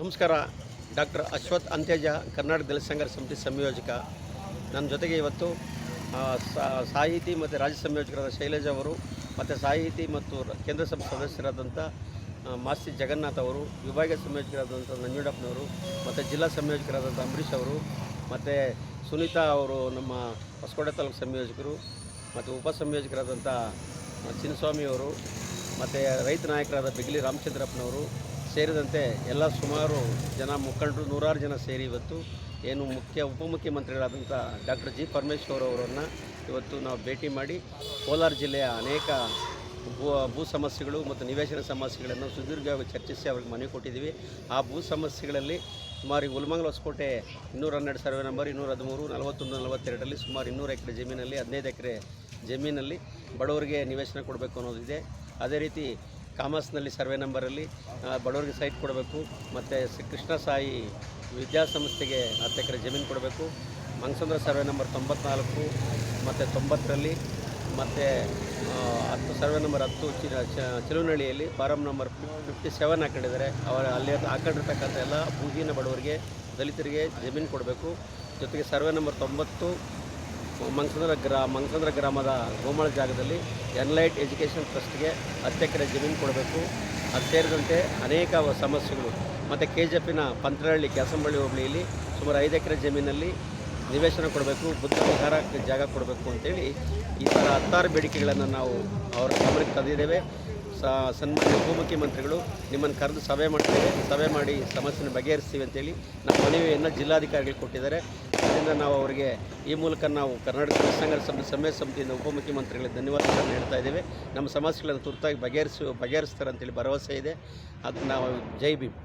ನಮಸ್ಕಾರ. ಡಾಕ್ಟರ್ ಅಶ್ವಥ್ ಅಂತ್ಯಜ, ಕರ್ನಾಟಕ ದಲಿತ ಸಂಘರ್ಷ ಸಮಿತಿ ಸಂಯೋಜಕ. ನನ್ನ ಜೊತೆಗೆ ಇವತ್ತು ಸಾಹಿತಿ ಮತ್ತು ರಾಜ್ಯ ಸಂಯೋಜಕರಾದ ಶೈಲಜಾ ಅವರು, ಮತ್ತು ಸಾಹಿತಿ ಮತ್ತು ಕೇಂದ್ರ ಸಭೆ ಸದಸ್ಯರಾದಂಥ ಮಾಸ್ತಿ ಜಗನ್ನಾಥ್ ಅವರು, ವಿಭಾಗೀಯ ಸಂಯೋಜಕರಾದಂಥ ನಂಜುಂಡಪ್ಪನವರು, ಮತ್ತು ಜಿಲ್ಲಾ ಸಂಯೋಜಕರಾದಂಥ ಅಂಬರೀಷ್ ಅವರು, ಮತ್ತು ಸುನೀತಾ ಅವರು ನಮ್ಮ ಹೊಸಕೋಟೆ ತಾಲೂಕು ಸಂಯೋಜಕರು, ಮತ್ತು ಉಪ ಸಂಯೋಜಕರಾದಂಥ ಚಿನ್ನಸ್ವಾಮಿಯವರು, ಮತ್ತು ರೈತ ನಾಯಕರಾದ ಬಿಗಿಲಿ ರಾಮಚಂದ್ರಪ್ಪನವರು ಸೇರಿದಂತೆ ಎಲ್ಲ ಸುಮಾರು ಜನ ಮುಖಂಡರು, ನೂರಾರು ಜನ ಸೇರಿ ಇವತ್ತು ಏನು ಉಪಮುಖ್ಯಮಂತ್ರಿಗಳಾದಂಥ ಡಾಕ್ಟರ್ ಜಿ ಪರಮೇಶ್ವರ್ ಅವರನ್ನು ಇವತ್ತು ನಾವು ಭೇಟಿ ಮಾಡಿ ಕೋಲಾರ ಜಿಲ್ಲೆಯ ಅನೇಕ ಭೂ ಸಮಸ್ಯೆಗಳು ಮತ್ತು ನಿವೇಶನ ಸಮಸ್ಯೆಗಳನ್ನು ಸುದೀರ್ಘವಾಗಿ ಚರ್ಚಿಸಿ ಅವ್ರಿಗೆ ಮನವಿ ಕೊಟ್ಟಿದ್ದೀವಿ. ಆ ಭೂ ಸಮಸ್ಯೆಗಳಲ್ಲಿ ಸುಮಾರು ಹುಲಮಂಗಲ ಹೊಸಕೋಟೆ 212 ಸರ್ವೆ ನಂಬರ್ 213, 41, 42ರಲ್ಲಿ ಸುಮಾರು 200 ಎಕರೆ ಜಮೀನಲ್ಲಿ 15 ಎಕರೆ ಜಮೀನಲ್ಲಿ ಬಡವರಿಗೆ ನಿವೇಶನ ಕೊಡಬೇಕು ಅನ್ನೋದಿದೆ. ಅದೇ ರೀತಿ ಕಾಮರ್ಸ್ನಲ್ಲಿ ಸರ್ವೆ ನಂಬರಲ್ಲಿ ಬಡವರಿಗೆ ಸೈಟ್ ಕೊಡಬೇಕು, ಮತ್ತು ಕೃಷ್ಣ ಸಾಯಿ ವಿದ್ಯಾಸಂಸ್ಥೆಗೆ 10 ಎಕರೆ ಜಮೀನು ಕೊಡಬೇಕು. ಮಂಗಸಂದ್ರ ಸರ್ವೆ ನಂಬರ್ 94 ಮತ್ತು 90ರಲ್ಲಿ, ಮತ್ತು 10 ಸರ್ವೆ ನಂಬರ್ 10 ಚಿಲುನಹಳ್ಳಿಯಲ್ಲಿ ಫಾರಂ ನಂಬರ್ 57 ಹಾಕೊಂಡಿದ್ದಾರೆ. ಅಲ್ಲಿ ಹಾಕೊಂಡಿರ್ತಕ್ಕಂಥ ಎಲ್ಲ ಭೂಹೀನ ಬಡವರಿಗೆ, ದಲಿತರಿಗೆ ಜಮೀನು ಕೊಡಬೇಕು. ಜೊತೆಗೆ ಸರ್ವೆ ನಂಬರ್ 90 ಮಂಗಸಂದ್ರ ಗ್ರಾಮದ ಗೋಮಾಳ ಜಾಗದಲ್ಲಿ ಎನ್ಲೈಟ್ ಎಜುಕೇಷನ್ ಟ್ರಸ್ಟ್ಗೆ 10 ಎಕರೆ ಜಮೀನು ಕೊಡಬೇಕು. ಅದು ಸೇರಿದಂತೆ ಅನೇಕ ಸಮಸ್ಯೆಗಳು. ಮತ್ತು KJPನ ಪಂತ್ರಹಳ್ಳಿ ಕ್ಯಾಸಂಬಳ್ಳಿ ಹೋಬಳಿಯಲ್ಲಿ ಸುಮಾರು 5 ಎಕರೆ ಜಮೀನಲ್ಲಿ ನಿವೇಶನ ಕೊಡಬೇಕು, ಬುದ್ಧ ವಿಹಾರಕ್ಕೆ ಜಾಗ ಕೊಡಬೇಕು ಅಂತೇಳಿ ಈ ಥರ 16 ಬೇಡಿಕೆಗಳನ್ನು ನಾವು ಅವರ ಗಮನಕ್ಕೆ ತಂದಿದ್ದೇವೆ. ಸನ್ಮಾನ್ಯ ಉಪಮುಖ್ಯಮಂತ್ರಿಗಳು ನಿಮ್ಮನ್ನು ಕರೆದು ಸಭೆ ಮಾಡ್ತೇವೆ, ಸಭೆ ಮಾಡಿ ಸಮಸ್ಯೆನ ಬಗೆಹರಿಸ್ತೀವಿ ಅಂತೇಳಿ ನಮ್ಮ ಮನವಿಯನ್ನು ಜಿಲ್ಲಾಧಿಕಾರಿಗಳಿಗೆ ಕೊಟ್ಟಿದ್ದಾರೆ. ಅದರಿಂದ ನಾವು ಅವರಿಗೆ ಈ ಮೂಲಕ ನಾವು ಕರ್ನಾಟಕ ದಲಿತ ಸಂಘರ್ಷ ಸಮಿತಿಯಿಂದ ಉಪಮುಖ್ಯಮಂತ್ರಿಗಳಿಗೆ ಧನ್ಯವಾದಗಳನ್ನು ಹೇಳ್ತಾ ಇದ್ದೇವೆ. ನಮ್ಮ ಸಮಸ್ಯೆಗಳನ್ನು ತುರ್ತಾಗಿ ಬಗೆಹರಿಸ್ತಾರೆ ಅಂತೇಳಿ ಭರವಸೆ ಇದೆ. ಅದನ್ನು ನಾವು ಜೈ ಭೀಮ್.